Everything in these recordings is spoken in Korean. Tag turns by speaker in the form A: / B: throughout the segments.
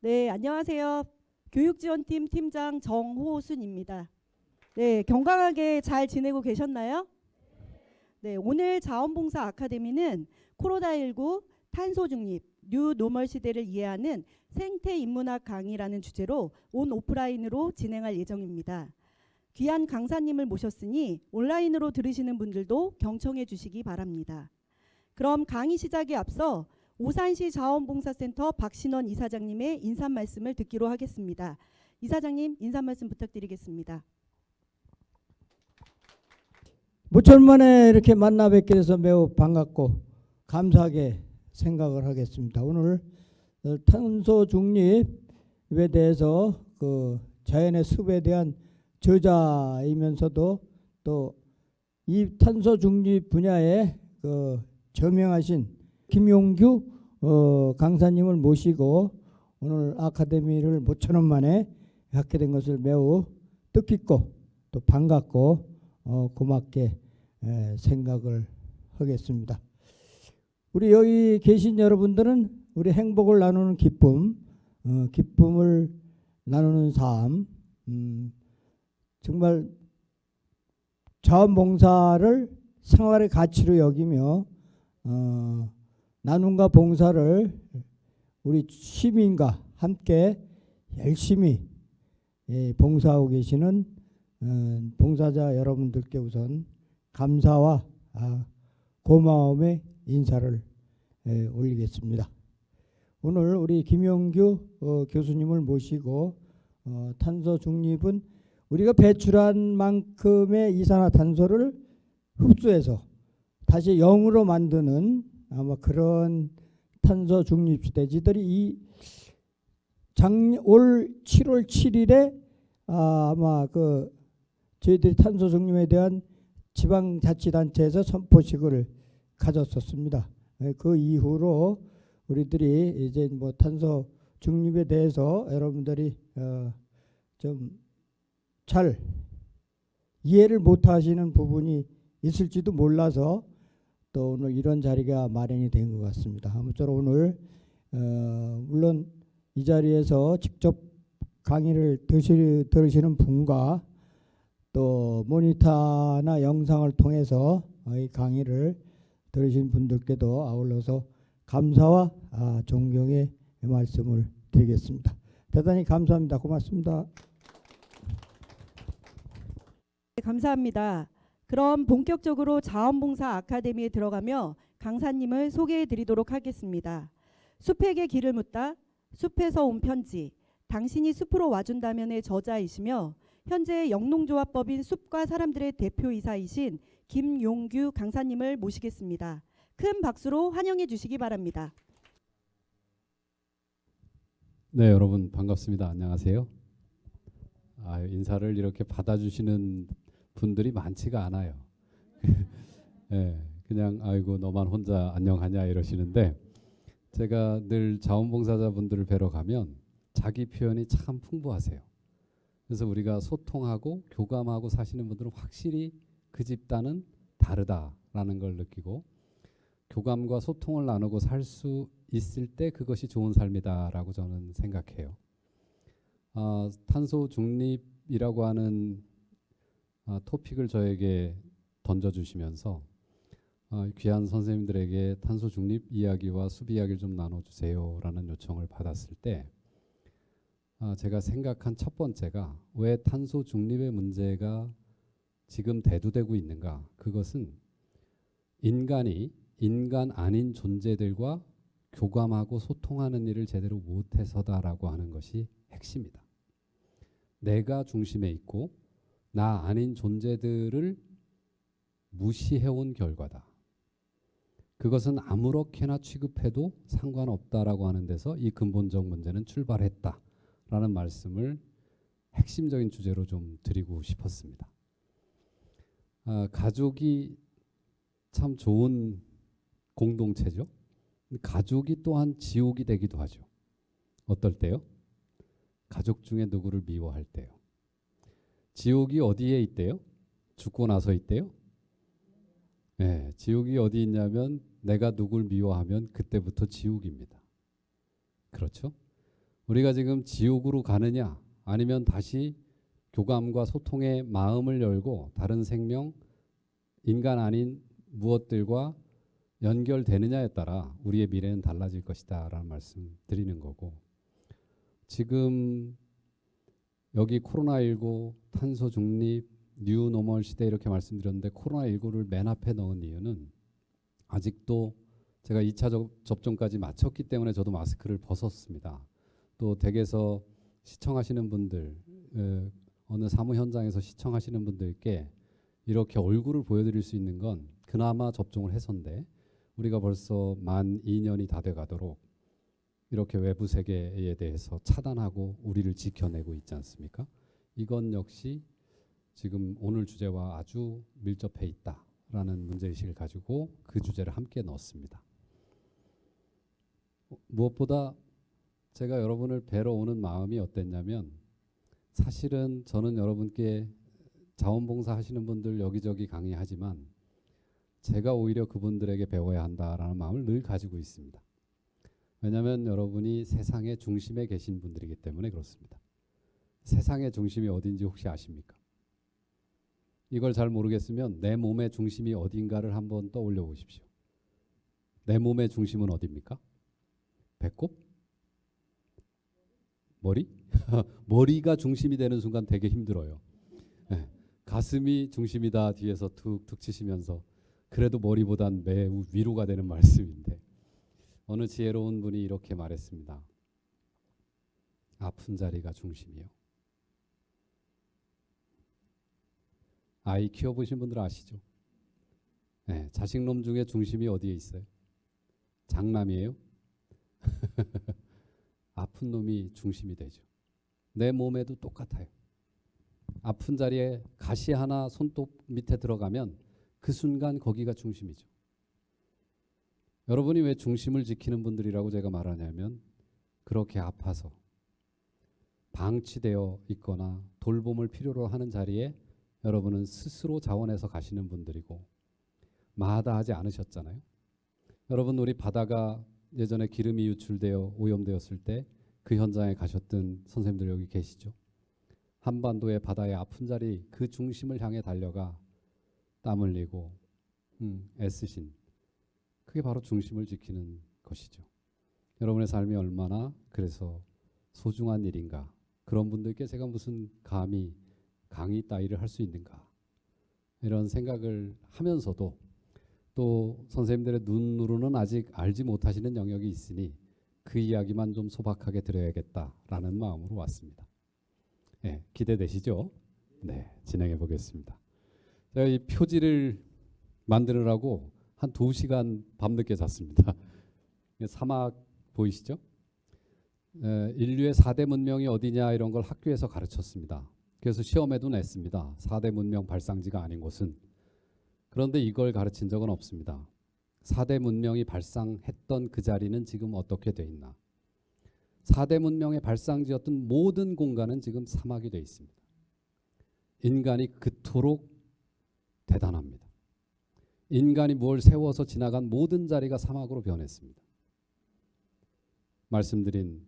A: 네, 안녕하세요. 교육지원팀 팀장 정호순입니다. 네, 건강하게 잘 지내고 계셨나요? 네, 오늘 자원봉사 아카데미는 코로나19 탄소 중립, 뉴 노멀 시대를 이해하는 생태 인문학 강의라는 주제로 온 오프라인으로 진행할 예정입니다. 귀한 강사님을 모셨으니 온라인으로 들으시는 분들도 경청해 주시기 바랍니다. 그럼 강의 시작에 앞서 오산시 자원봉사센터 박신원 이사장님의 인사 말씀을 듣기로 하겠습니다. 이사장님 인사 말씀 부탁드리겠습니다.
B: 무천만에 이렇게 만나 뵙게 돼서 매우 반갑고 감사하게 생각을 하겠습니다. 오늘 탄소 중립에 대해서 그 자연의 습에 대한 저자이면서도 또 이 탄소 중립 분야에 그 저명하신 김용규 강사님을 모시고 오늘 아카데미를 모처럼 만에 갖게 된 것을 매우 뜻깊고 또 반갑고 고맙게 생각을 하겠습니다. 우리 여기 계신 여러분들은 우리 행복을 나누는 기쁨, 기쁨을 나누는 삶, 정말 자원봉사를 생활의 가치로 여기며 나눔과 봉사를 우리 시민과 함께 열심히 봉사하고 계시는 봉사자 여러분들께 우선 감사와 고마움의 인사를 올리겠습니다. 오늘 우리 김용규 교수님을 모시고 탄소 중립은 우리가 배출한 만큼의 이산화탄소를 흡수해서 다시 0으로 만드는 아마 그런 탄소 중립 시대지들이 올 7월 7일에 아마 그 저희들이 탄소 중립에 대한 지방자치단체에서 선포식을 가졌었습니다. 그 이후로 우리들이 이제 뭐 탄소 중립에 대해서 여러분들이 좀 잘 이해를 못하시는 부분이 있을지도 몰라서 또 오늘 이런 자리가 마련이 된 것 같습니다. 아무쪼록 오늘 물론 이 자리에서 직접 강의를 들으시는 분과 또 모니터나 영상을 통해서 이 강의를 들으신 분들께도 아울러서 감사와 존경의 말씀을 드리겠습니다. 대단히 감사합니다. 고맙습니다.
A: 네, 감사합니다. 그럼 본격적으로 자원봉사 아카데미에 들어가며 강사님을 소개해 드리도록 하겠습니다. 숲에게 길을 묻다, 숲에서 온 편지, 당신이 숲으로 와준다면의 저자이시며 현재 영농조합법인 숲과 사람들의 대표이사이신 김용규 강사님을 모시겠습니다. 큰 박수로 환영해 주시기 바랍니다.
C: 네, 여러분 반갑습니다. 안녕하세요. 인사를 이렇게 받아주시는 분들이 많지가 않아요. 네, 그냥 아이고 너만 혼자 안녕하냐 이러시는데 제가 늘 자원봉사자분들을 뵈러 가면 자기 표현이 참 풍부하세요. 그래서 우리가 소통하고 교감하고 사시는 분들은 확실히 그 집단은 다르다라는 걸 느끼고 교감과 소통을 나누고 살 수 있을 때 그것이 좋은 삶이다라고 저는 생각해요. 탄소 중립이라고 하는 토픽을 저에게 던져주시면서 귀한 선생님들에게 탄소 중립 이야기와 숲 이야기를 좀 나눠주세요 라는 요청을 받았을 때 제가 생각한 첫 번째가 왜 탄소 중립의 문제가 지금 대두되고 있는가. 그것은 인간이 인간 아닌 존재들과 교감하고 소통하는 일을 제대로 못해서다라고 하는 것이 핵심이다. 내가 중심에 있고 나 아닌 존재들을 무시해온 결과다. 그것은 아무렇게나 취급해도 상관없다라고 하는 데서 이 근본적 문제는 출발했다라는 말씀을 핵심적인 주제로 좀 드리고 싶었습니다. 가족이 참 좋은 공동체죠. 가족이 또한 지옥이 되기도 하죠. 어떨 때요? 가족 중에 누구를 미워할 때요. 지옥이 어디에 있대요? 죽고 나서 있대요? 네, 지옥이 어디 있냐면 내가 누굴 미워하면 그때부터 지옥입니다. 그렇죠? 우리가 지금 지옥으로 가느냐 아니면 다시 교감과 소통의 마음을 열고 다른 생명, 인간 아닌 무엇들과 연결되느냐에 따라 우리의 미래는 달라질 것이다 라는 말씀 드리는 거고, 지금 여기 코로나19, 탄소 중립, 뉴 노멀 시대 이렇게 말씀드렸는데 코로나19를 맨 앞에 넣은 이유는 아직도 제가 2차 접종까지 마쳤기 때문에 저도 마스크를 벗었습니다. 또 댁에서 시청하시는 분들, 어느 사무 현장에서 시청하시는 분들께 이렇게 얼굴을 보여드릴 수 있는 건 그나마 접종을 해서인데, 우리가 벌써 만 2년이 다 돼가도록 이렇게 외부 세계에 대해서 차단하고 우리를 지켜내고 있지 않습니까? 이건 역시 지금 오늘 주제와 아주 밀접해 있다라는 문제의식을 가지고 그 주제를 함께 넣었습니다. 무엇보다 제가 여러분을 뵈러 오는 마음이 어땠냐면, 사실은 저는 여러분께 자원봉사 하시는 분들 여기저기 강의하지만 제가 오히려 그분들에게 배워야 한다라는 마음을 늘 가지고 있습니다. 왜냐하면 여러분이 세상의 중심에 계신 분들이기 때문에 그렇습니다. 세상의 중심이 어딘지 혹시 아십니까? 이걸 잘 모르겠으면 내 몸의 중심이 어딘가를 한번 떠올려 보십시오. 내 몸의 중심은 어디입니까? 배꼽? 머리? 머리가 중심이 되는 순간 되게 힘들어요. 네. 가슴이 중심이다 뒤에서 툭툭 치시면서 그래도 머리보단 매우 위로가 되는 말씀인데, 어느 지혜로운 분이 이렇게 말했습니다. 아픈 자리가 중심이요. 아이 키워보신 분들 아시죠? 네, 자식놈 중에 중심이 어디에 있어요? 장남이에요? 아픈 놈이 중심이 되죠. 내 몸에도 똑같아요. 아픈 자리에 가시 하나 손톱 밑에 들어가면 그 순간 거기가 중심이죠. 여러분이 왜 중심을 지키는 분들이라고 제가 말하냐면, 그렇게 아파서 방치되어 있거나 돌봄을 필요로 하는 자리에 여러분은 스스로 자원해서 가시는 분들이고 마다하지 않으셨잖아요. 여러분, 우리 바다가 예전에 기름이 유출되어 오염되었을 때 그 현장에 가셨던 선생님들 여기 계시죠? 한반도의 바다의 아픈 자리, 그 중심을 향해 달려가 땀 흘리고 애쓰신, 그게 바로 중심을 지키는 것이죠. 여러분의 삶이 얼마나 그래서 소중한 일인가, 그런 분들께 제가 무슨 감히 강의 따위를 할 수 있는가, 이런 생각을 하면서도 또 선생님들의 눈으로는 아직 알지 못하시는 영역이 있으니 그 이야기만 좀 소박하게 드려야겠다라는 마음으로 왔습니다. 네, 기대되시죠? 네, 진행해 보겠습니다. 제가 이 표지를 만드느라고 한 2시간 밤늦게 잤습니다. 사막 보이시죠? 인류의 4대 문명이 어디냐 이런 걸 학교에서 가르쳤습니다. 그래서 시험에도 냈습니다. 4대 문명 발상지가 아닌 곳은. 그런데 이걸 가르친 적은 없습니다. 4대 문명이 발상했던 그 자리는 지금 어떻게 돼 있나. 4대 문명의 발상지였던 모든 공간은 지금 사막이 돼 있습니다. 인간이 그토록 대단합니다. 인간이 뭘 세워서 지나간 모든 자리가 사막으로 변했습니다. 말씀드린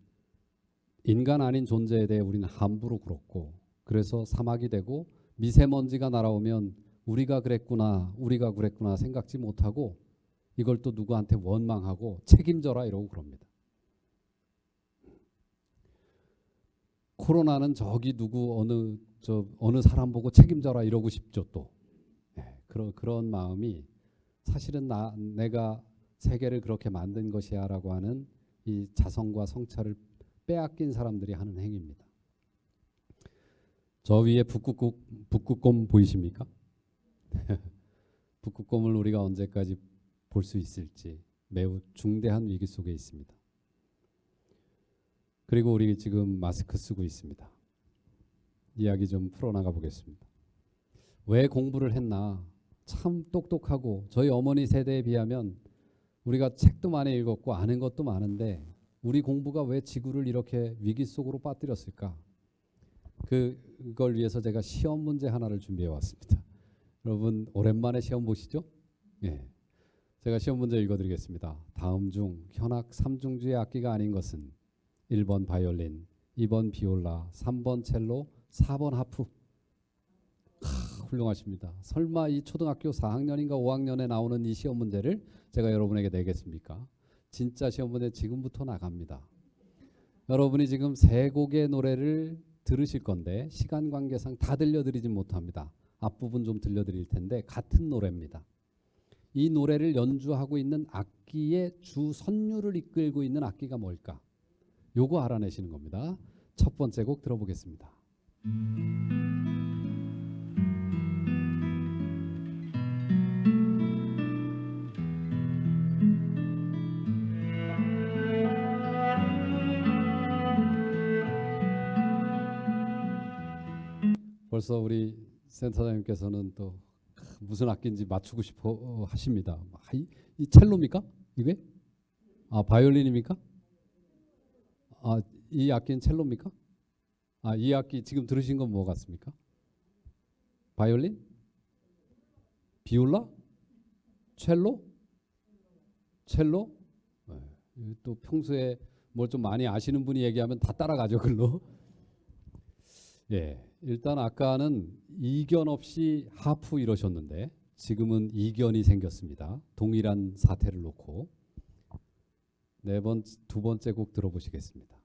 C: 인간 아닌 존재에 대해 우리는 함부로 굴었고, 그래서 사막이 되고 미세먼지가 날아오면 우리가 그랬구나 생각지 못하고 이걸 또 누구한테 원망하고 책임져라 이러고 그럽니다. 코로나는 저기 누구 어느 사람 보고 책임져라 이러고 싶죠 또. 그런 마음이 사실은 내가 세계를 그렇게 만든 것이야라고 하는 이 자성과 성찰을 빼앗긴 사람들이 하는 행위입니다. 저 위에 북극곰 보이십니까? 북극곰을 우리가 언제까지 볼 수 있을지 매우 중대한 위기 속에 있습니다. 그리고 우리 지금 마스크 쓰고 있습니다. 이야기 좀 풀어나가 보겠습니다. 왜 공부를 했나? 참 똑똑하고 저희 어머니 세대에 비하면 우리가 책도 많이 읽었고 아는 것도 많은데 우리 공부가 왜 지구를 이렇게 위기 속으로 빠뜨렸을까? 그걸 위해서 제가 시험 문제 하나를 준비해 왔습니다. 여러분 오랜만에 시험 보시죠? 예. 제가 시험 문제 읽어드리겠습니다. 다음 중 현악 3중주의 악기가 아닌 것은 1번 바이올린, 2번 비올라, 3번 첼로, 4번 하프. 훌륭하십니다. 설마 이 초등학교 4학년인가 5학년에 나오는 이 시험 문제를 제가 여러분에게 내겠습니까? 진짜 시험 문제 지금부터 나갑니다. 여러분이 지금 세 곡의 노래를 들으실 건데 시간 관계상 다 들려드리진 못합니다. 앞부분 좀 들려드릴 텐데 같은 노래입니다. 이 노래를 연주하고 있는 악기의 주 선율을 이끌고 있는 악기가 뭘까? 요거 알아내시는 겁니다. 첫 번째 곡 들어보겠습니다. 벌써 우리 센터장님께서는 또 무슨 악기인지 맞추고 싶어 하십니다. 이 첼로입니까? 이게? 바이올린입니까? 이 악기는 첼로입니까? 이 악기 지금 들으신 건 뭐 같습니까? 바이올린? 비올라? 첼로? 첼로? 네. 또 평소에 뭘 좀 많이 아시는 분이 얘기하면 다 따라가죠, 글로. 예, 일단 아까는 이견 없이 하프 이러셨는데 지금은 이견이 생겼습니다. 동일한 사태를 놓고 두 번째 곡 들어보시겠습니다.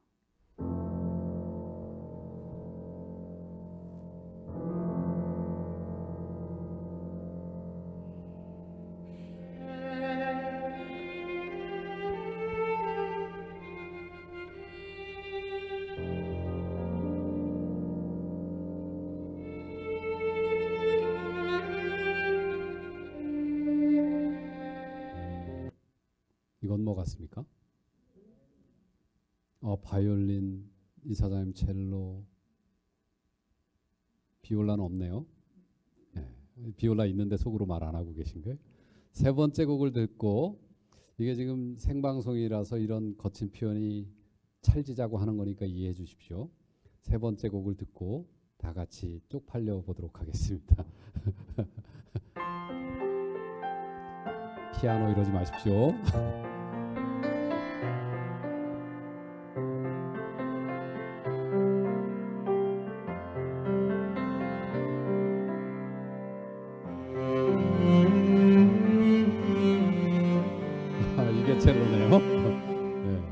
C: 이건 뭐 같습니까? 바이올린, 이사장님 첼로, 비올라는 없네요. 네, 비올라 있는데 속으로 말 안 하고 계신 거예요. 세 번째 곡을 듣고 이게 지금 생방송이라서 이런 거친 표현이 찰지자고 하는 거니까 이해해 주십시오. 세 번째 곡을 듣고 다 같이 쪽팔려 보도록 하겠습니다. 피아노 이러지 마십시오. 이게 첼로네요. 네.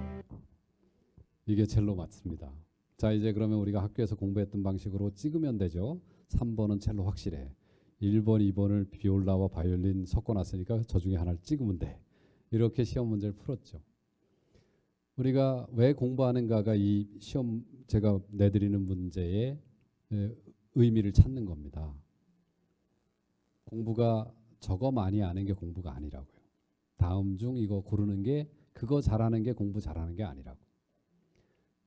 C: 이게 첼로 맞습니다. 자, 이제 그러면 우리가 학교에서 공부했던 방식으로 찍으면 되죠. 3번은 첼로 확실해. 1번, 2번을 비올라와 바이올린 섞어놨으니까 저 중에 하나를 찍으면 돼. 이렇게 시험 문제를 풀었죠. 우리가 왜 공부하는가가 이 시험 제가 내드리는 문제의 의미를 찾는 겁니다. 공부가 저거 많이 아는 게 공부가 아니라고요. 다음 중 이거 고르는 게 그거 잘하는 게 공부 잘하는 게 아니라고.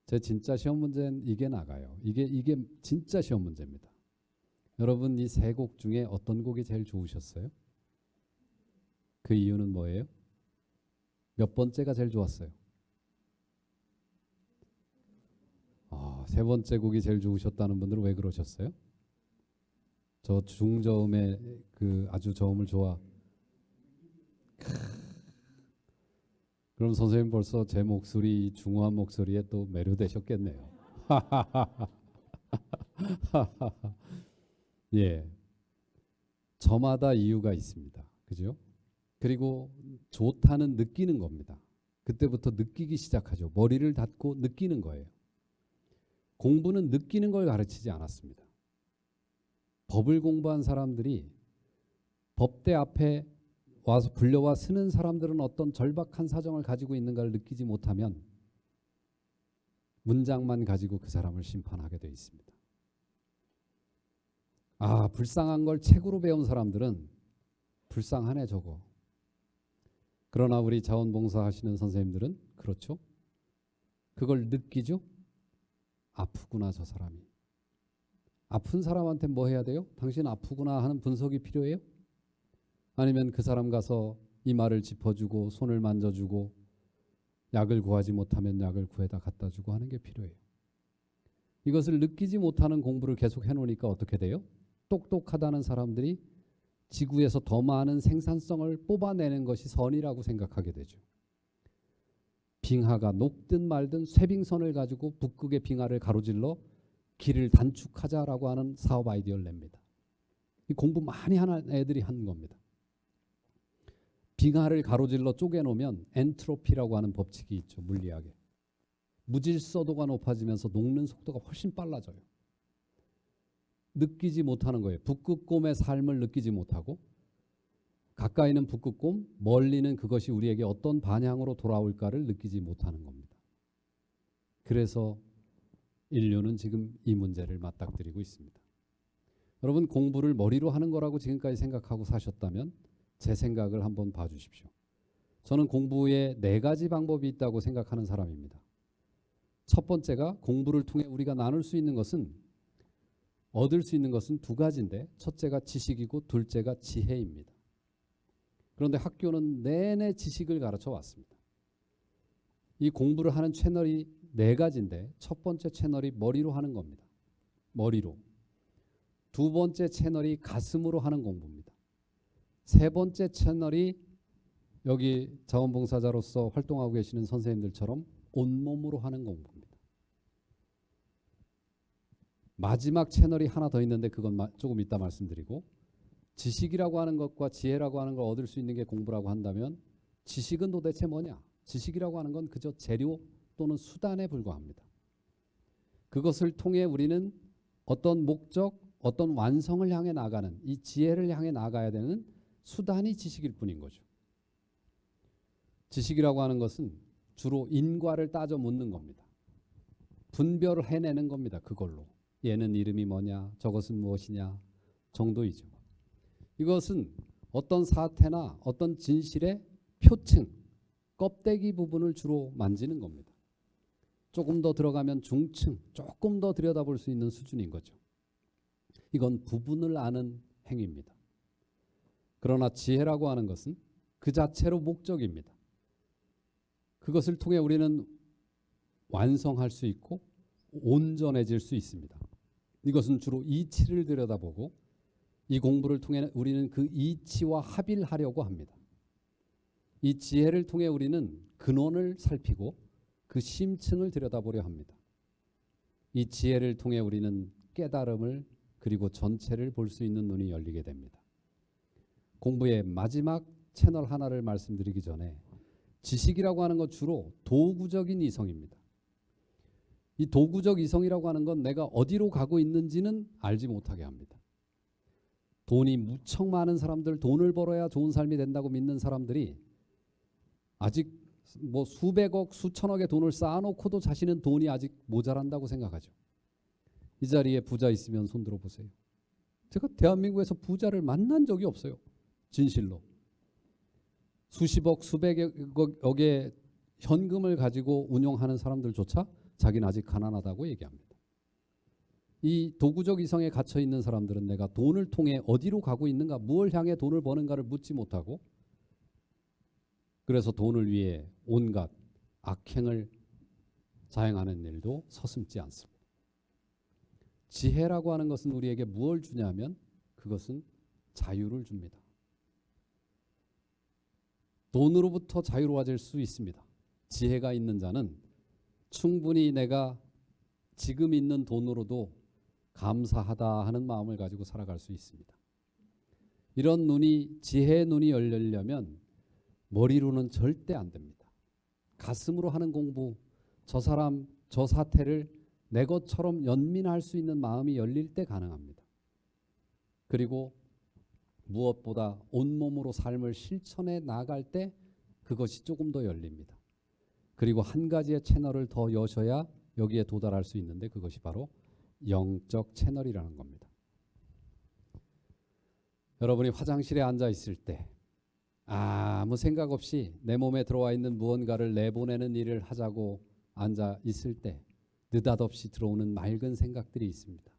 C: 제 진짜 시험 문제는 이게 나가요. 이게 진짜 시험 문제입니다. 여러분 이 세 곡 중에 어떤 곡이 제일 좋으셨어요? 그 이유는 뭐예요? 몇 번째가 제일 좋았어요? 세 번째 곡이 제일 좋으셨다는 분들은 왜 그러셨어요? 저 중저음의 그 아주 저음을 좋아. 그럼 선생님 벌써 제 목소리 중후한 목소리에 또 매료되셨겠네요. 예, 저마다 이유가 있습니다. 그죠? 그리고 좋다는 느끼는 겁니다. 그때부터 느끼기 시작하죠. 머리를 닫고 느끼는 거예요. 공부는 느끼는 걸 가르치지 않았습니다. 법을 공부한 사람들이 법대 앞에 와서 불려와 쓰는 사람들은 어떤 절박한 사정을 가지고 있는가를 느끼지 못하면 문장만 가지고 그 사람을 심판하게 되어 있습니다. 불쌍한 걸 책으로 배운 사람들은 불쌍하네 저거. 그러나 우리 자원봉사 하시는 선생님들은 그렇죠. 그걸 느끼죠. 아프구나 저 사람이. 아픈 사람한테 뭐 해야 돼요? 당신 아프구나 하는 분석이 필요해요? 아니면 그 사람 가서 이마를 짚어주고 손을 만져주고 약을 구하지 못하면 약을 구해다 갖다 주고 하는 게 필요해요. 이것을 느끼지 못하는 공부를 계속 해놓으니까 어떻게 돼요? 똑똑하다는 사람들이 지구에서 더 많은 생산성을 뽑아내는 것이 선이라고 생각하게 되죠. 빙하가 녹든 말든 쇠빙선을 가지고 북극의 빙하를 가로질러 길을 단축하자라고 하는 사업 아이디어를 냅니다. 이 공부 많이 하는 애들이 한 겁니다. 빙하를 가로질러 쪼개놓으면 엔트로피라고 하는 법칙이 있죠. 물리학에. 무질서도가 높아지면서 녹는 속도가 훨씬 빨라져요. 느끼지 못하는 거예요. 북극곰의 삶을 느끼지 못하고 가까이는 북극곰, 멀리는 그것이 우리에게 어떤 방향으로 돌아올까를 느끼지 못하는 겁니다. 그래서 인류는 지금 이 문제를 맞닥뜨리고 있습니다. 여러분, 공부를 머리로 하는 거라고 지금까지 생각하고 사셨다면 제 생각을 한번 봐주십시오. 저는 공부에 4가지 방법이 있다고 생각하는 사람입니다. 첫 번째가 공부를 통해 우리가 나눌 수 있는 것은, 얻을 수 있는 것은 2가지인데, 첫째가 지식이고 둘째가 지혜입니다. 그런데 학교는 내내 지식을 가르쳐 왔습니다. 이 공부를 하는 채널이 4가지인데 첫 번째 채널이 머리로 하는 겁니다. 머리로. 2번째 채널이 가슴으로 하는 공부입니다. 3번째 채널이 여기 자원봉사자로서 활동하고 계시는 선생님들처럼 온몸으로 하는 공부입니다. 마지막 채널이 하나 더 있는데 그건 조금 이따 말씀드리고, 지식이라고 하는 것과 지혜라고 하는 걸 얻을 수 있는 게 공부라고 한다면 지식은 도대체 뭐냐? 지식이라고 하는 건 그저 재료 또는 수단에 불과합니다. 그것을 통해 우리는 어떤 목적, 어떤 완성을 향해 나가는, 이 지혜를 향해 나가야 되는 수단이 지식일 뿐인 거죠. 지식이라고 하는 것은 주로 인과를 따져 묻는 겁니다. 분별을 해내는 겁니다. 그걸로. 얘는 이름이 뭐냐, 저것은 무엇이냐 정도이죠. 이것은 어떤 사태나 어떤 진실의 표층, 껍데기 부분을 주로 만지는 겁니다. 조금 더 들어가면 중층, 조금 더 들여다볼 수 있는 수준인 거죠. 이건 부분을 아는 행위입니다. 그러나 지혜라고 하는 것은 그 자체로 목적입니다. 그것을 통해 우리는 완성할 수 있고 온전해질 수 있습니다. 이것은 주로 이치를 들여다보고 이 공부를 통해 우리는 그 이치와 합일하려고 합니다. 이 지혜를 통해 우리는 근원을 살피고 그 심층을 들여다보려 합니다. 이 지혜를 통해 우리는 깨달음을 그리고 전체를 볼 수 있는 눈이 열리게 됩니다. 공부의 마지막 채널 하나를 말씀드리기 전에 지식이라고 하는 건 주로 도구적인 이성입니다. 이 도구적 이성이라고 하는 건 내가 어디로 가고 있는지는 알지 못하게 합니다. 돈이 무척 많은 사람들, 돈을 벌어야 좋은 삶이 된다고 믿는 사람들이 아직 뭐 수백억, 수천억의 돈을 쌓아놓고도 자신은 돈이 아직 모자란다고 생각하죠. 이 자리에 부자 있으면 손 들어보세요. 제가 대한민국에서 부자를 만난 적이 없어요. 진실로. 수십억, 수백억의 현금을 가지고 운용하는 사람들조차 자기는 아직 가난하다고 얘기합니다. 이 도구적 이성에 갇혀 있는 사람들은 내가 돈을 통해 어디로 가고 있는가, 무엇을 향해 돈을 버는가를 묻지 못하고, 그래서 돈을 위해 온갖 악행을 자행하는 일도 서슴지 않습니다. 지혜라고 하는 것은 우리에게 무엇을 주냐면 그것은 자유를 줍니다. 돈으로부터 자유로워질 수 있습니다. 지혜가 있는 자는 충분히 내가 지금 있는 돈으로도 감사하다 하는 마음을 가지고 살아갈 수 있습니다. 이런 눈이, 지혜의 눈이 열리려면 머리로는 절대 안 됩니다. 가슴으로 하는 공부, 저 사람, 저 사태를 내 것처럼 연민할 수 있는 마음이 열릴 때 가능합니다. 그리고 무엇보다 온몸으로 삶을 실천해 나갈 때 그것이 조금 더 열립니다. 그리고 한 가지의 채널을 더 여셔야 여기에 도달할 수 있는데 그것이 바로 영적 채널이라는 겁니다. 여러분이 화장실에 앉아 있을 때 아무 생각 없이 내 몸에 들어와 있는 무언가를 내보내는 일을 하자고 앉아 있을 때 느닷없이 들어오는 맑은 생각들이 있습니다.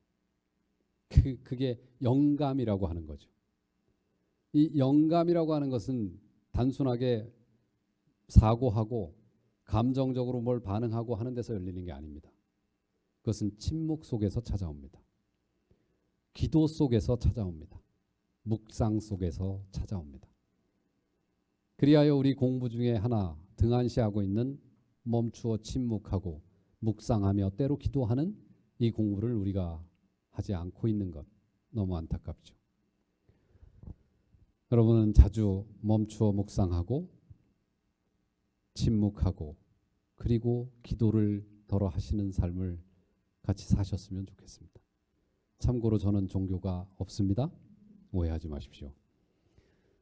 C: 그게 영감이라고 하는 거죠. 이 영감이라고 하는 것은 단순하게 사고하고 감정적으로 뭘 반응하고 하는 데서 열리는 게 아닙니다. 그것은 침묵 속에서 찾아옵니다. 기도 속에서 찾아옵니다. 묵상 속에서 찾아옵니다. 그리하여 우리 공부 중에 하나 등한시하고 있는 멈추어 침묵하고 묵상하며 때로 기도하는 이 공부를 우리가 하지 않고 있는 것 너무 안타깝죠. 여러분은 자주 멈추어 묵상하고 침묵하고 그리고 기도를 덜어 하시는 삶을 같이 사셨으면 좋겠습니다. 참고로 저는 종교가 없습니다. 오해하지 마십시오.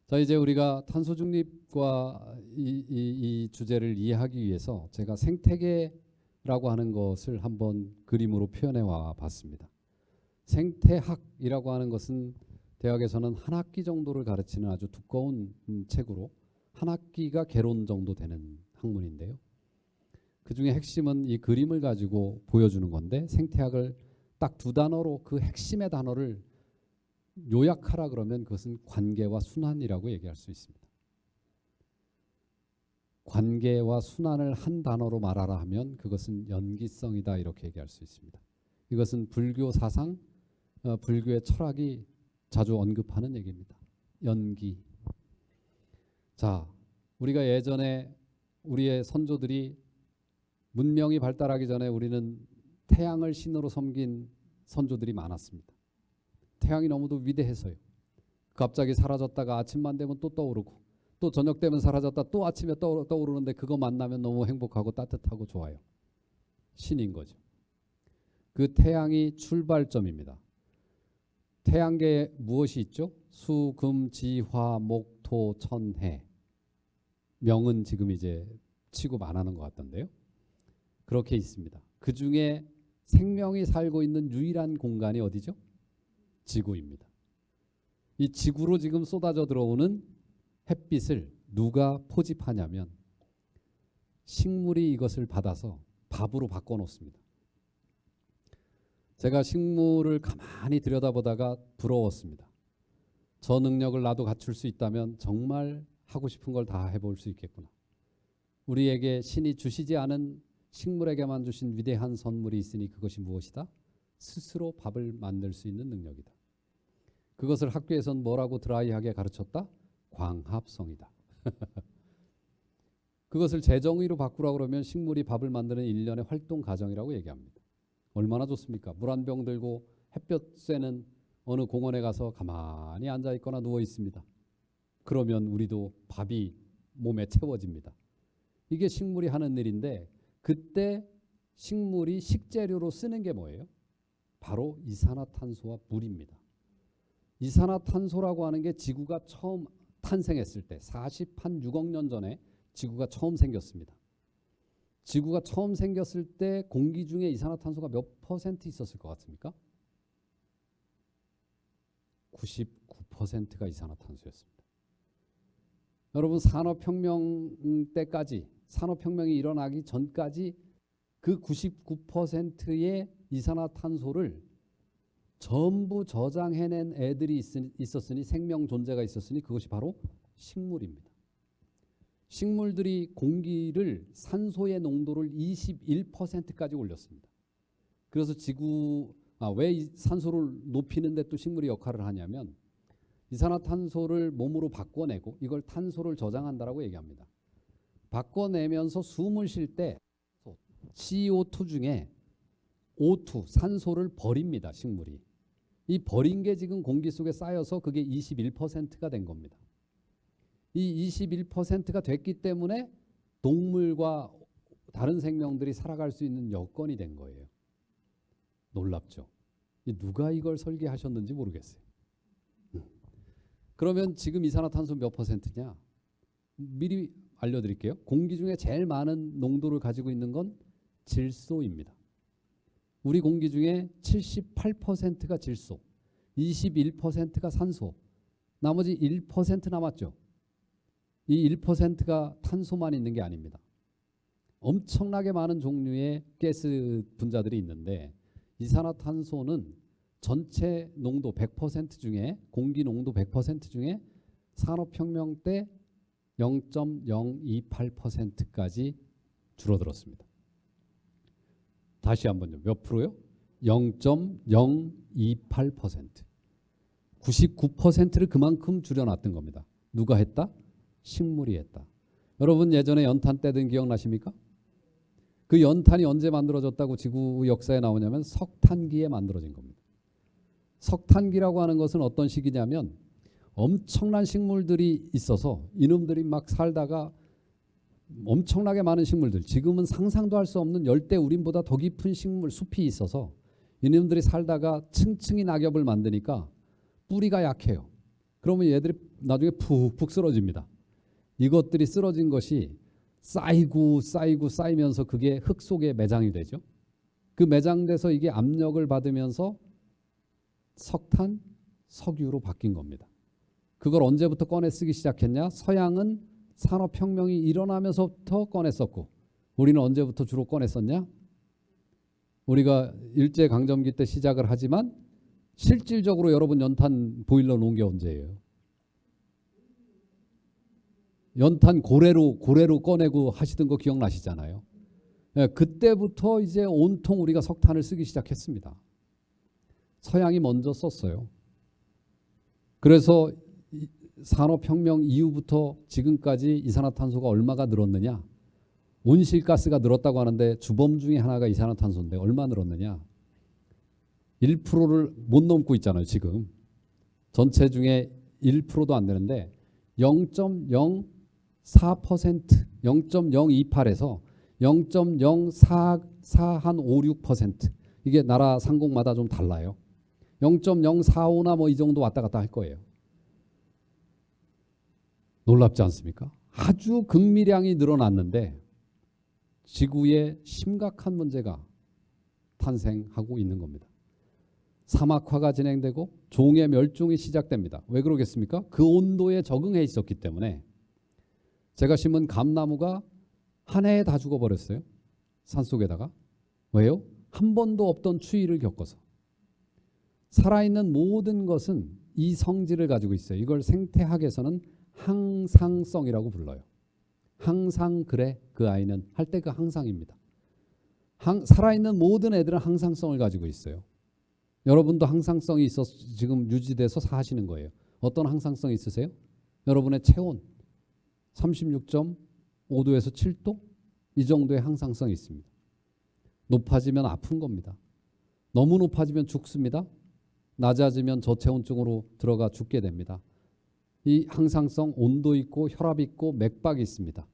C: 자, 이제 우리가 탄소 중립과 이 주제를 이해하기 위해서 제가 생태계라고 하는 것을 한번 그림으로 표현해 와 봤습니다. 생태학이라고 하는 것은 대학에서는 한 학기 정도를 가르치는 아주 두꺼운 책으로 한 학기가 개론 정도 되는 학문인데요. 그 중에 핵심은 이 그림을 가지고 보여주는 건데 생태학을 딱 두 단어로 그 핵심의 단어를 요약하라 그러면 그것은 관계와 순환이라고 얘기할 수 있습니다. 관계와 순환을 한 단어로 말하라 하면 그것은 연기성이다 이렇게 얘기할 수 있습니다. 이것은 불교 사상, 불교의 철학이 자주 언급하는 얘기입니다. 연기. 자, 우리가 예전에 우리의 선조들이 문명이 발달하기 전에 우리는 태양을 신으로 섬긴 선조들이 많았습니다. 태양이 너무도 위대해서요. 갑자기 사라졌다가 아침만 되면 또 떠오르고 또 저녁 되면 사라졌다 또 아침에 떠오르는데 그거 만나면 너무 행복하고 따뜻하고 좋아요. 신인 거죠. 그 태양이 출발점입니다. 태양계에 무엇이 있죠? 수, 금, 지, 화, 목, 토, 천, 해. 명은 지금 이제 취급 안 하는 것 같던데요. 그렇게 있습니다. 그 중에 생명이 살고 있는 유일한 공간이 어디죠? 지구입니다. 이 지구로 지금 쏟아져 들어오는 햇빛을 누가 포집하냐면 식물이 이것을 받아서 밥으로 바꿔놓습니다. 제가 식물을 가만히 들여다보다가 부러웠습니다. 저 능력을 나도 갖출 수 있다면 정말 하고 싶은 걸 다 해볼 수 있겠구나. 우리에게 신이 주시지 않은 식물에게만 주신 위대한 선물이 있으니 그것이 무엇이다? 스스로 밥을 만들 수 있는 능력이다. 그것을 학교에서는 뭐라고 드라이하게 가르쳤다? 광합성이다. 그것을 재정의로 바꾸라고 그러면 식물이 밥을 만드는 일련의 활동 과정이라고 얘기합니다. 얼마나 좋습니까? 물 한 병 들고 햇볕 쐬는 어느 공원에 가서 가만히 앉아 있거나 누워 있습니다. 그러면 우리도 밥이 몸에 채워집니다. 이게 식물이 하는 일인데 그때 식물이 식재료로 쓰는 게 뭐예요? 바로 이산화탄소와 물입니다. 이산화탄소라고 하는 게 지구가 처음 탄생했을 때 46억 년 전에 지구가 처음 생겼습니다. 지구가 처음 생겼을 때 공기 중에 이산화탄소가 몇 퍼센트 있었을 것 같습니까? 99%가 이산화탄소였습니다. 여러분 산업혁명 때까지 산업혁명이 일어나기 전까지 그 99%의 이산화탄소를 전부 저장해낸 애들이 있었으니 생명 존재가 있었으니 그것이 바로 식물입니다. 식물들이 공기를 산소의 농도를 21%까지 올렸습니다. 그래서 왜 이 산소를 높이는 데 또 식물이 역할을 하냐면 이산화탄소를 몸으로 바꿔내고 이걸 탄소를 저장한다라고 얘기합니다. 바꿔내면서 숨을 쉴 때 CO2 중에 O2 산소를 버립니다. 식물이. 이 버린 게 지금 공기 속에 쌓여서 그게 21%가 된 겁니다. 이 21%가 됐기 때문에 동물과 다른 생명들이 살아갈 수 있는 여건이 된 거예요. 놀랍죠? 누가 이걸 설계하셨는지 모르겠어요. 그러면 지금 이산화탄소 몇 퍼센트냐? 미리 알려드릴게요. 공기 중에 제일 많은 농도를 가지고 있는 건 질소입니다. 우리 공기 중에 78%가 질소, 21%가 산소, 나머지 1% 남았죠. 이 1%가 탄소만 있는 게 아닙니다. 엄청나게 많은 종류의 가스 분자들이 있는데 이산화탄소는 전체 농도 100% 중에 공기 농도 100% 중에 산업혁명 때 0.028%까지 줄어들었습니다. 다시 한번요. 몇 프로요? 0.028%. 99%를 그만큼 줄여놨던 겁니다. 누가 했다? 식물이 했다. 여러분 예전에 연탄 떼든 기억나십니까? 그 연탄이 언제 만들어졌다고 지구 역사에 나오냐면 석탄기에 만들어진 겁니다. 석탄기라고 하는 것은 어떤 시기냐면 엄청난 식물들이 있어서 이놈들이 막 살다가 엄청나게 많은 식물들, 지금은 상상도 할 수 없는 열대 우림보다 더 깊은 식물 숲이 있어서 이놈들이 살다가 층층이 낙엽을 만드니까 뿌리가 약해요. 그러면 얘들이 나중에 푹푹 쓰러집니다. 이것들이 쓰러진 것이 쌓이면서 그게 흙 속에 매장이 되죠. 그 매장돼서 이게 압력을 받으면서 석탄, 석유로 바뀐 겁니다. 그걸 언제부터 꺼내 쓰기 시작했냐? 서양은 산업혁명이 일어나면서부터 꺼냈었고, 우리는 언제부터 주로 꺼냈었냐? 우리가 일제강점기 때 시작을 하지만 실질적으로 여러분 연탄 보일러 놓은 게 언제예요? 연탄 고래로 꺼내고 하시던 거 기억나시잖아요. 예, 그때부터 이제 온통 우리가 석탄을 쓰기 시작했습니다. 서양이 먼저 썼어요. 그래서 산업혁명 이후부터 지금까지 이산화탄소가 얼마가 늘었느냐? 온실가스가 늘었다고 하는데 주범 중에 하나가 이산화탄소인데 얼마 늘었느냐? 1%를 못 넘고 있잖아요. 지금 전체 중에 1%도 안 되는데 0.04%, 0.028에서 0.04456%, 이게 나라 상공마다 좀 달라요. 0.045나 뭐 이 정도 왔다 갔다 할 거예요. 놀랍지 않습니까? 아주 극미량이 늘어났는데 지구에 심각한 문제가 탄생하고 있는 겁니다. 사막화가 진행되고 종의 멸종이 시작됩니다. 왜 그러겠습니까? 그 온도에 적응해 있었기 때문에. 제가 심은 감나무가 한 해에 다 죽어버렸어요. 산속에다가. 왜요? 한 번도 없던 추위를 겪어서. 살아있는 모든 것은 이 성질을 가지고 있어요. 이걸 생태학에서는 항상성이라고 불러요. 항상 그래 그 아이는 할 때 그 항상입니다. 살아있는 모든 애들은 항상성을 가지고 있어요. 여러분도 항상성이 있어서 지금 유지돼서 사시는 거예요. 어떤 항상성이 있으세요? 여러분의 체온 36.5도에서 7도 이 정도의 항상성이 있습니다. 높아지면 아픈 겁니다. 너무 높아지면 죽습니다. 낮아지면 저체온증으로 들어가 죽게 됩니다. 이 항상성, 온도 있고 혈압 있고 맥박이 있습니다.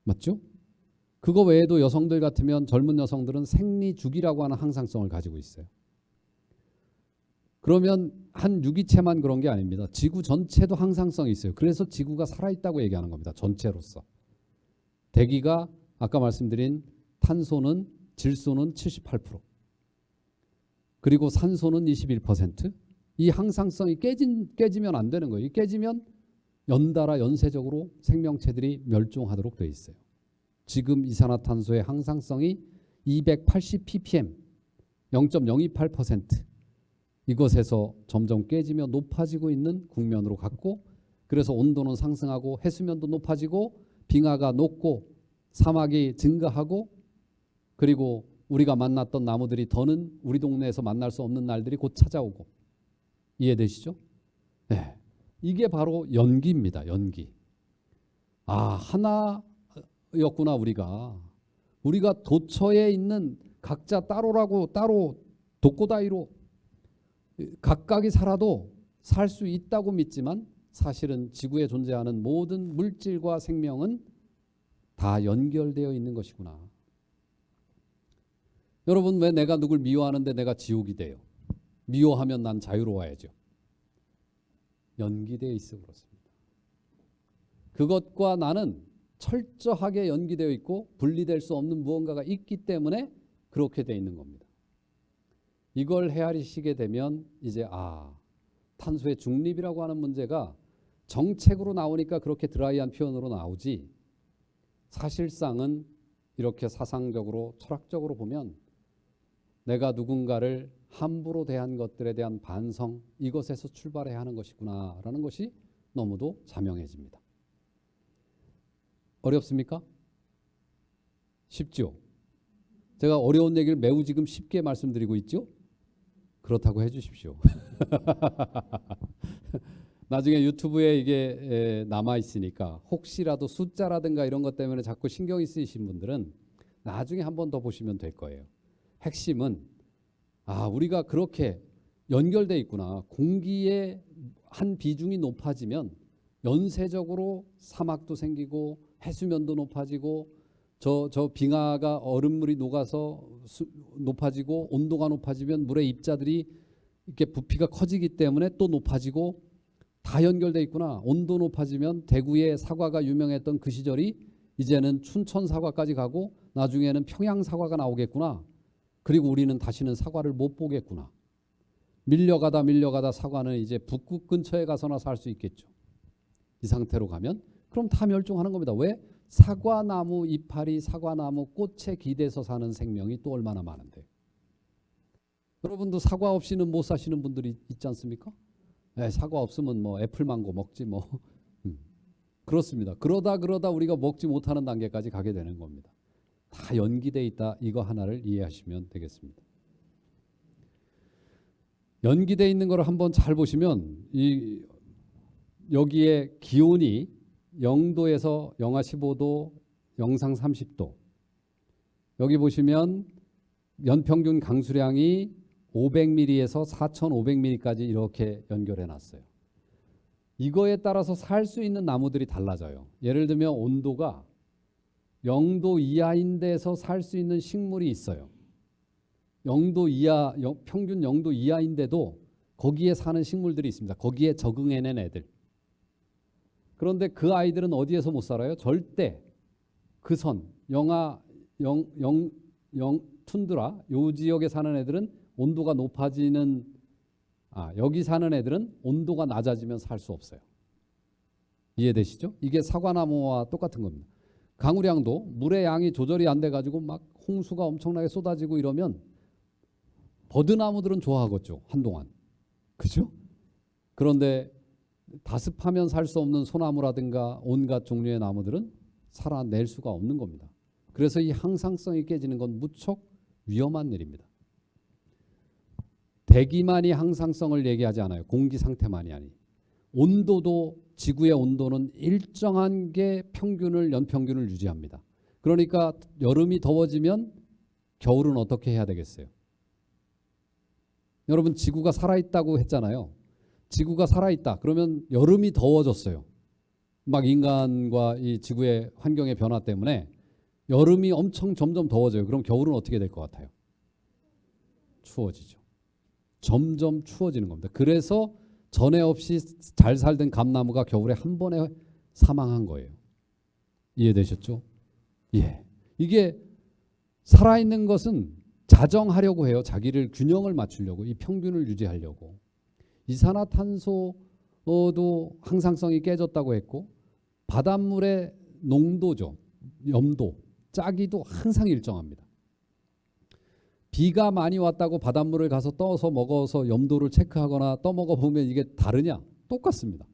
C: 맞죠? 그거 외에도 여성들 같으면 젊은 여성들은 생리주기라고 하는 항상성을 가지고 있어요. 그러면 한 유기체만 그런 게 아닙니다. 지구 전체도 항상성이 있어요. 그래서 지구가 살아있다고 얘기하는 겁니다. 전체로서. 대기가 아까 말씀드린 탄소는 질소는 78%, 그리고 산소는 21%. 이 항상성이 깨지면 안 되는 거예요. 이 깨지면 연달아 연쇄적으로 생명체들이 멸종하도록 되어 있어요. 지금 이산화탄소의 항상성이 280 ppm, 0.028%. 이것에서 점점 깨지며 높아지고 있는 국면으로 갔고, 그래서 온도는 상승하고 해수면도 높아지고 빙하가 녹고 사막이 증가하고, 그리고 우리가 만났던 나무들이 더는 우리 동네에서 만날 수 없는 날들이 곧 찾아오고. 이해되시죠? 네. 이게 바로 연기입니다. 연기. 아, 하나였구나. 우리가 도처에 있는 각자 따로 독고다이로 각각이 살아도 살 수 있다고 믿지만 사실은 지구에 존재하는 모든 물질과 생명은 다 연결되어 있는 것이구나. 여러분, 왜 내가 누굴 미워하는데 내가 지옥이 돼요? 미워하면 난 자유로워야죠. 연기되어 있어 그렇습니다. 그것과 나는 철저하게 연기되어 있고 분리될 수 없는 무언가가 있기 때문에 그렇게 되어 있는 겁니다. 이걸 헤아리시게 되면 이제 탄소의 중립이라고 하는 문제가 정책으로 나오니까 그렇게 드라이한 표현으로 나오지, 사실상은 이렇게 사상적으로 철학적으로 보면 내가 누군가를 함부로 대한 것들에 대한 반성, 이것에서 출발해야 하는 것이구나라는 것이 너무도 자명해집니다. 어렵습니까? 쉽죠? 제가 어려운 얘기를 매우 지금 쉽게 말씀드리고 있죠? 그렇다고 해주십시오. 나중에 유튜브에 이게 남아 있으니까 혹시라도 숫자라든가 이런 것 때문에 자꾸 신경이 쓰이신 분들은 나중에 한 번 더 보시면 될 거예요. 핵심은 우리가 그렇게 연결돼 있구나. 공기의 한 비중이 높아지면 연쇄적으로 사막도 생기고 해수면도 높아지고 저 빙하가 얼음물이 녹아서 높아지고 온도가 높아지면 물의 입자들이 이렇게 부피가 커지기 때문에 또 높아지고 다 연결돼 있구나. 온도 높아지면 대구의 사과가 유명했던 그 시절이 이제는 춘천 사과까지 가고 나중에는 평양 사과가 나오겠구나. 그리고 우리는 다시는 사과를 못 보겠구나. 밀려가다 사과는 이제 북극 근처에 가서나 살 수 있겠죠. 이 상태로 가면 그럼 다 멸종하는 겁니다. 왜? 사과나무 이파리, 사과나무 꽃에 기대서 사는 생명이 또 얼마나 많은데. 여러분도 사과 없이는 못 사시는 분들이 있지 않습니까? 네, 사과 없으면 뭐 애플망고 먹지 뭐. 그렇습니다. 그러다 우리가 먹지 못하는 단계까지 가게 되는 겁니다. 다 연기돼 있다. 이거 하나를 이해하시면 되겠습니다. 연기돼 있는 걸 한번 잘 보시면 여기에 기온이 0도에서 영하 15도, 영상 30도. 여기 보시면 연평균 강수량이 500mm에서 4,500mm까지 이렇게 연결해 놨어요. 이거에 따라서 살 수 있는 나무들이 달라져요. 예를 들면 온도가 0도 이하인 데서 살 수 있는 식물이 있어요. 0도 이하, 평균 0도 이하인데도 거기에 사는 식물들이 있습니다. 거기에 적응해낸 애들. 그런데 그 아이들은 어디에서 못 살아요? 절대 그 선, 툰드라 요 지역에 사는 애들은 온도가 높아지는 여기 사는 애들은 온도가 낮아지면 살 수 없어요. 이해되시죠? 이게 사과나무와 똑같은 겁니다. 강우량도 물의 양이 조절이 안 돼가지고 막 홍수가 엄청나게 쏟아지고 이러면 버드나무들은 좋아하겠죠. 한동안. 그죠? 그런데 다습하면 살 수 없는 소나무라든가 온갖 종류의 나무들은 살아낼 수가 없는 겁니다. 그래서 이 항상성이 깨지는 건 무척 위험한 일입니다. 대기만이 항상성을 얘기하지 않아요. 공기 상태만이 아니. 온도도 지구의 온도는 일정한 게 연평균을 유지합니다. 그러니까 여름이 더워지면 겨울은 어떻게 해야 되겠어요? 여러분 지구가 살아있다고 했잖아요. 지구가 살아있다. 그러면 여름이 더워졌어요. 막 인간과 이 지구의 환경의 변화 때문에 여름이 점점 더워져요. 그럼 겨울은 어떻게 될 것 같아요? 추워지죠. 점점 추워지는 겁니다. 그래서 전에 없이 잘 살던 감나무가 겨울에 한 번에 사망한 거예요. 이해되셨죠? 예. 이게 살아있는 것은 자정하려고 해요. 자기를 균형을 맞추려고, 이 평균을 유지하려고. 이산화탄소도 항상성이 깨졌다고 했고 바닷물의 농도죠. 염도, 짜기도 항상 일정합니다. 비가 많이 왔다고 바닷물을 가서 떠서 먹어서 염도를 체크하거나 떠먹어 보면 이게 다르냐? 똑같습니다.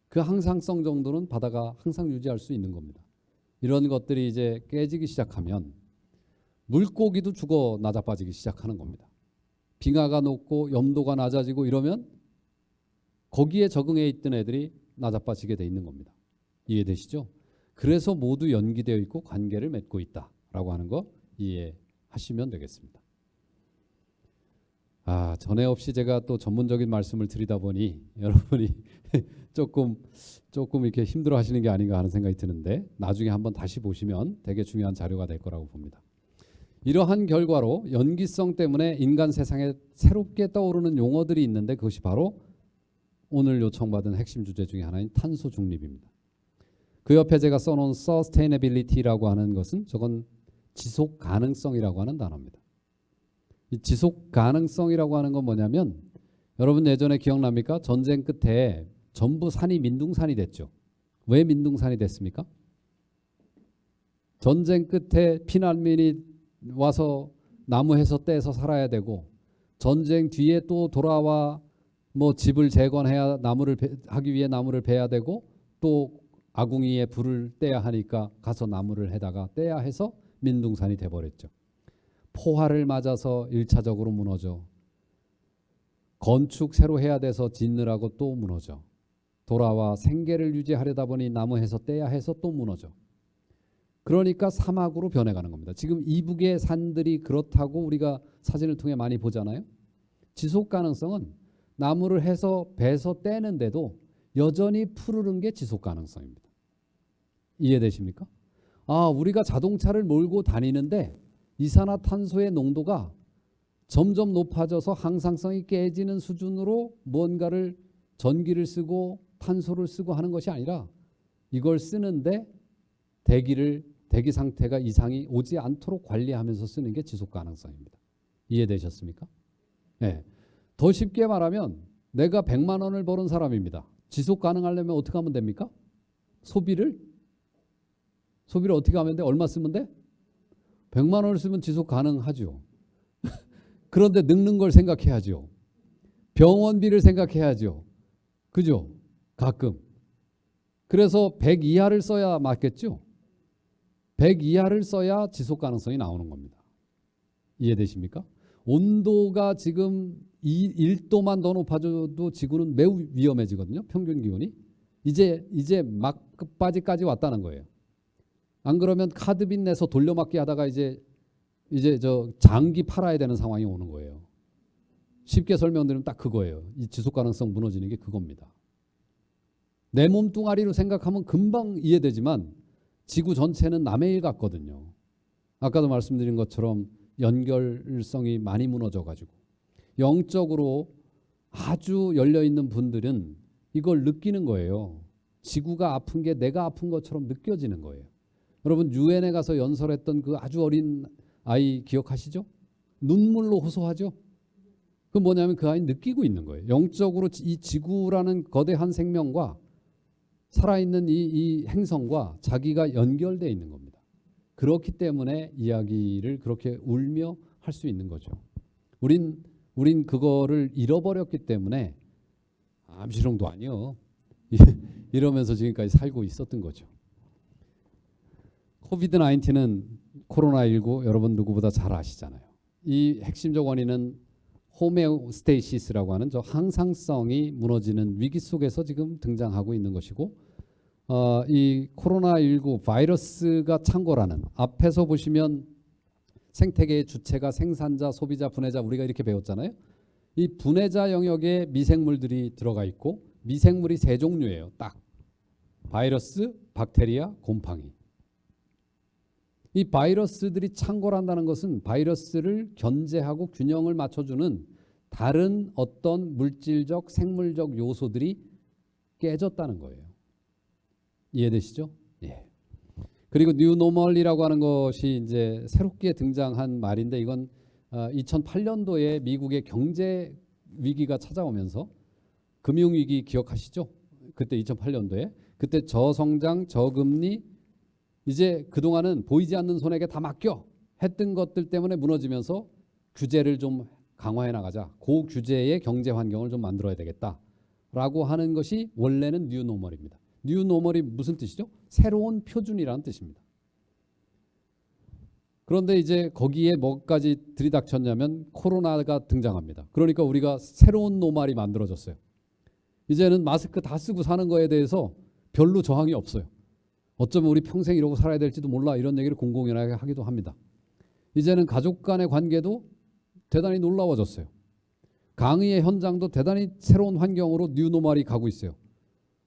C: 그 항상성 정도는 바다가 항상 유지할 수 있는 겁니다. 이런 것들이 이제 깨지기 시작하면 물고기도 죽어 낮아빠지기 시작하는 겁니다. 빙하가 높고 염도가 낮아지고 이러면 거기에 적응해 있던 애들이 낮아빠지게 돼 있는 겁니다. 이해되시죠? 그래서 모두 연기되어 있고 관계를 맺고 있다라고 하는 거 이해하시면 되겠습니다. 전에 없이 제가 또 전문적인 말씀을 드리다 보니 여러분이 조금 이렇게 힘들어 하시는 게 아닌가 하는 생각이 드는데 나중에 한번 다시 보시면 되게 중요한 자료가 될 거라고 봅니다. 이러한 결과로 연기성 때문에 인간 세상에 새롭게 떠오르는 용어들이 있는데 그것이 바로 오늘 요청받은 핵심 주제 중에 하나인 탄소 중립입니다. 그 옆에 제가 써놓은 sustainability라고 하는 것은 저건 지속 가능성이라고 하는 단어입니다. 이 지속 가능성이라고 하는 건 뭐냐면 여러분 예전에 기억납니까? 전쟁 끝에 전부 산이 민둥산이 됐죠. 왜 민둥산이 됐습니까? 전쟁 끝에 피난민이 와서 나무에서 떼서 살아야 되고 전쟁 뒤에 또 돌아와 집을 재건해야 하기 위해 나무를 베야 되고 또 아궁이에 불을 떼야 하니까 가서 나무를 해다가 떼야 해서 민둥산이 돼버렸죠. 포화를 맞아서 1차적으로 무너져. 건축 새로 해야 돼서 짓느라고 또 무너져. 돌아와 생계를 유지하려다 보니 나무에서 떼야 해서 또 무너져. 그러니까 사막으로 변해가는 겁니다. 지금 이북의 산들이 그렇다고 우리가 사진을 통해 많이 보잖아요. 지속 가능성은 나무를 해서 베서 떼는데도 여전히 푸르른 게 지속 가능성입니다. 이해되십니까? 우리가 자동차를 몰고 다니는데 이산화탄소의 농도가 점점 높아져서 항상성이 깨지는 수준으로 무언가를 전기를 쓰고 탄소를 쓰고 하는 것이 아니라 이걸 쓰는데 대기 상태가 이상이 오지 않도록 관리하면서 쓰는 게 지속 가능성입니다. 이해되셨습니까? 네. 더 쉽게 말하면 내가 100만 원을 버는 사람입니다. 지속 가능하려면 어떻게 하면 됩니까? 소비를 어떻게 하면 돼? 얼마 쓰면 돼? 100만 원을 쓰면 지속 가능하죠. 그런데 늙는 걸 생각해야죠. 병원비를 생각해야죠. 그죠? 가끔. 그래서 100 이하를 써야 맞겠죠? 100 이하를 써야 지속 가능성이 나오는 겁니다. 이해되십니까? 온도가 지금 1도만 더 높아져도 지구는 매우 위험해지거든요. 평균 기온이. 이제 막바지까지 왔다는 거예요. 안 그러면 카드빚 내서 돌려막기 하다가 이제 저 장기 팔아야 되는 상황이 오는 거예요. 쉽게 설명드리면 딱 그거예요. 이 지속 가능성 무너지는 게 그겁니다. 내 몸뚱아리로 생각하면 금방 이해되지만 지구 전체는 남의 일 같거든요. 아까도 말씀드린 것처럼 연결성이 많이 무너져가지고 영적으로 아주 열려있는 분들은 이걸 느끼는 거예요. 지구가 아픈 게 내가 아픈 것처럼 느껴지는 거예요. 여러분 유엔에 가서 연설했던 그 아주 어린 아이 기억하시죠? 눈물로 호소하죠? 그 뭐냐면 그 아이는 느끼고 있는 거예요. 영적으로 이 지구라는 거대한 생명과 살아있는 이 행성과 자기가 연결되어 있는 겁니다. 그렇기 때문에 이야기를 그렇게 울며 할 수 있는 거죠. 우린 그거를 잃어버렸기 때문에 암시롱도 아니요. 이러면서 지금까지 살고 있었던 거죠. 코비드-19는 코로나19 여러분 누구보다 잘 아시잖아요. 이 핵심적 원인은 호메오스테이시스라고 하는 저 항상성이 무너지는 위기 속에서 지금 등장하고 있는 것이고 이 코로나19 바이러스가 창궐하는 앞에서 보시면 생태계의 주체가 생산자, 소비자, 분해자 우리가 이렇게 배웠잖아요. 이 분해자 영역에 미생물들이 들어가 있고 미생물이 세 종류예요. 딱 바이러스, 박테리아, 곰팡이. 이 바이러스들이 창궐한다는 것은 바이러스를 견제하고 균형을 맞춰주는 다른 어떤 물질적, 생물적 요소들이 깨졌다는 거예요. 이해되시죠? 예. 그리고 뉴노멀이라고 하는 것이 이제 새롭게 등장한 말인데 이건 2008년도에 미국의 경제 위기가 찾아오면서 금융위기 기억하시죠? 그때 2008년도에 그때 저성장, 저금리 이제 그동안은 보이지 않는 손에게 다 맡겨 했던 것들 때문에 무너지면서 규제를 좀 강화해 나가자. 고규제의 경제 환경을 좀 만들어야 되겠다라고 하는 것이 원래는 뉴노멀입니다. 뉴노멀이 무슨 뜻이죠? 새로운 표준이라는 뜻입니다. 그런데 이제 거기에 뭐까지 들이닥쳤냐면 코로나가 등장합니다. 그러니까 우리가 새로운 노멀이 만들어졌어요. 이제는 마스크 다 쓰고 사는 거에 대해서 별로 저항이 없어요. 어쩌면 우리 평생 이러고 살아야 될지도 몰라 이런 얘기를 공공연하게 하기도 합니다. 이제는 가족 간의 관계도 대단히 놀라워졌어요. 강의의 현장도 대단히 새로운 환경으로 뉴노멀이 가고 있어요.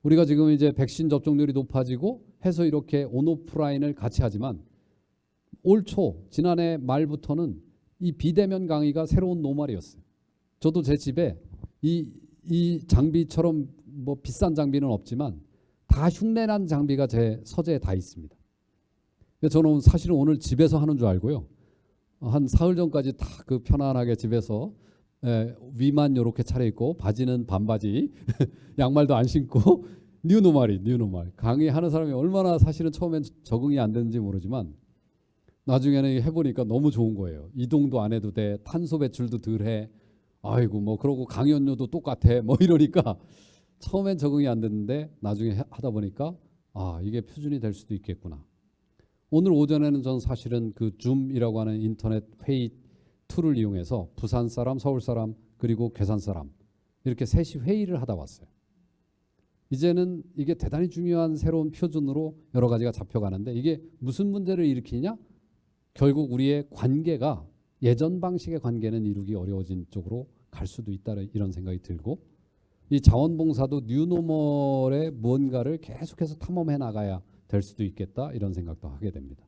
C: 우리가 지금 이제 백신 접종률이 높아지고 해서 이렇게 온오프라인을 같이 하지만 올 초 지난해 말부터는 이 비대면 강의가 새로운 노멀이었어요. 저도 제 집에 이 장비처럼 뭐 비싼 장비는 없지만 다 흉내난 장비가 제 서재에 다 있습니다. 저는 사실은 오늘 집에서 하는 줄 알고요. 한 사흘 전까지 다 그 편안하게 집에서 위만 이렇게 차려입고 바지는 반바지 양말도 안 신고 뉴노멀 강의하는 사람이 얼마나 사실은 처음엔 적응이 안 되는지 모르지만 나중에는 해보니까 너무 좋은 거예요. 이동도 안 해도 돼. 탄소 배출도 덜해. 아이고 뭐 그러고 강연료도 똑같아. 뭐 이러니까 처음엔 적응이 안 됐는데 나중에 하다 보니까 이게 표준이 될 수도 있겠구나. 오늘 오전에는 전 사실은 그 줌이라고 하는 인터넷 회의 툴을 이용해서 부산 사람, 서울 사람 그리고 괴산 사람 이렇게 셋이 회의를 하다 왔어요. 이제는 이게 대단히 중요한 새로운 표준으로 여러 가지가 잡혀가는데 이게 무슨 문제를 일으키냐? 결국 우리의 관계가 예전 방식의 관계는 이루기 어려워진 쪽으로 갈 수도 있다 이런 생각이 들고 이 자원봉사도 뉴노멀의 무언가를 계속해서 탐험해 나가야 될 수도 있겠다 이런 생각도 하게 됩니다.